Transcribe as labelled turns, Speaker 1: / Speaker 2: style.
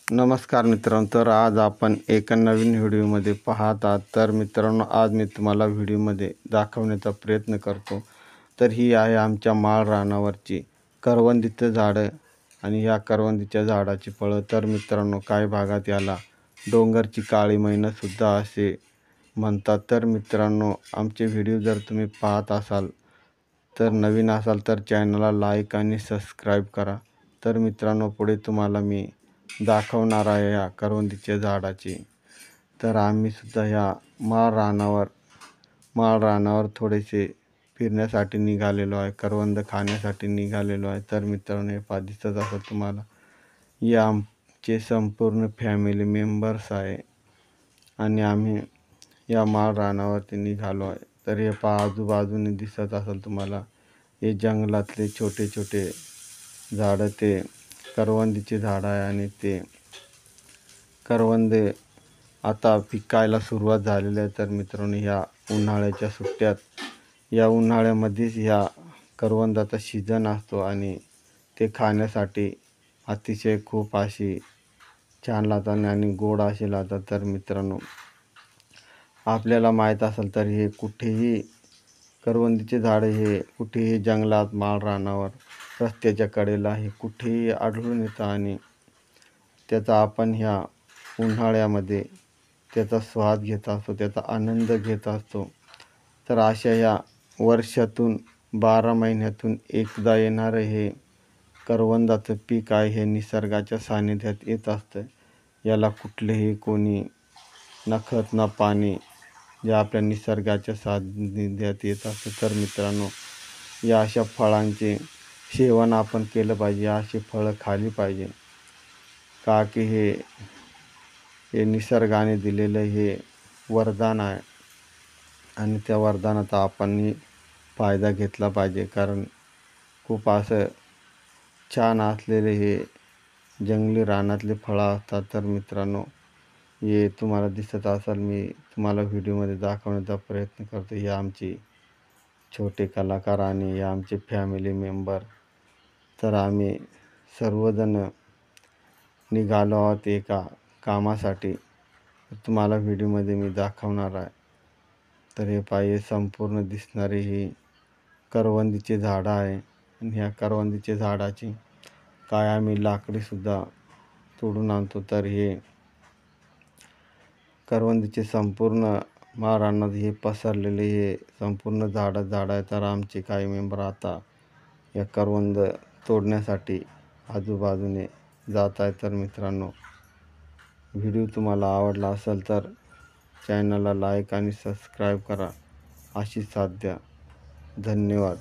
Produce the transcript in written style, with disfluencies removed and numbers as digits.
Speaker 1: नमस्कार मित्रांनो, तर आज आपण एका नवीन व्हिडिओमध्ये पाहत आहात. तर मित्रांनो, आज मी तुम्हाला व्हिडिओमध्ये दाखवण्याचा प्रयत्न करतो. तर ही आहे आमच्या माळ रानावरची करवंदीचं झाडं आणि ह्या करवंदीच्या झाडाची फळं. तर मित्रांनो, काही भागात याला डोंगरची काळी मैनासुद्धा असे म्हणतात. तर मित्रांनो, आमचे व्हिडिओ जर तुम्ही पाहत असाल तर नवीन असाल तर चॅनलला लाईक आणि सबस्क्राईब करा. तर मित्रांनो, पुढे तुम्हाला मी दाखवणार आहे या करवंदीच्या झाडाची. तर आम्ही सुद्धा ह्या माळ रानावर थोडेसे फिरण्यासाठी निघालेलो आहे, करवंद खाण्यासाठी निघालेलो आहे. तर मित्रांनो, हे पहा दिसत असेल तुम्हाला, हे आमचे संपूर्ण फॅमिली मेंबर्स आहे आणि आम्ही या माळ रानावरती निघालो आहे. तर हे पहा, आजूबाजूने दिसत असेल तुम्हाला, हे जंगलातले छोटे छोटे झाडं ते करवंदीचे झाडं आहे आणि ते करवंदे आता पिकायला सुरुवात झालेली आहे. तर मित्रांनो, ह्या उन्हाळ्याच्या सुट्ट्यात, या उन्हाळ्यामध्येच ह्या करवंदाचा सीजन असतो आणि ते खाण्यासाठी अतिशय खूप अशी छान लागतात आणि गोड असे लागतात. तर मित्रांनो, आपल्याला माहीत असेल तर हे कुठेही करवंदीचे झाडं हे कुठेही जंगलात, माळ रानावर, रस्त्याच्या कडेला हे कुठेही आढळून येतं आणि त्याचा आपण ह्या उन्हाळ्यामध्ये त्याचा स्वाद घेत असतो, त्याचा आनंद घेत असतो. तर अशा ह्या वर्षातून 12 महिन्यातून एकदा येणारं हे करवंदाचं पीक आहे, हे निसर्गाच्या सानिध्यात येत असतं. याला कुठलेही कोणी ना खत ना पाणी, जे आपल्या निसर्गाच्या सानिध्यात येत असतं. तर मित्रांनो, या अशा फळांचे सेवन आपण केलं पाहिजे, अशी फळं खाली पाहिजे, का की हे निसर्गाने दिलेलं हे वरदान आहे आणि त्या वरदानाचा आपण फायदा घेतला पाहिजे. कारण खूप असं छान असलेले हे जंगली रानातले फळं असतात. तर मित्रांनो, हे तुम्हाला दिसत असेल, मी तुम्हाला व्हिडिओमध्ये दाखवण्याचा प्रयत्न करतो. हे आमची छोटे कलाकार आणि हे आमचे फॅमिली मेंबर. तर आम्ही सर्वजण निघालो आहोत एका कामासाठी. तुम्हाला व्हिडिओमध्ये मी दाखवणार आहे. तर हे पाहिजे संपूर्ण दिसणारी ही करवंदीचे झाडं आहे आणि ह्या करवंदीच्या झाडाची काय आम्ही लाकडीसुद्धा तोडून आणतो. तर हे करवंदीचे संपूर्ण रानात हे पसरलेले हे संपूर्ण झाडं आहे. तर आमचे काही मेंबर आता या करवंद तोडण्यासाठी आजूबाजूने जात आहे. तर मित्रांनो, व्हिडिओ तुम्हाला आवडला असेल तर चॅनलला लाईक आणि सबस्क्राईब करा. अशी साथ द्या. धन्यवाद.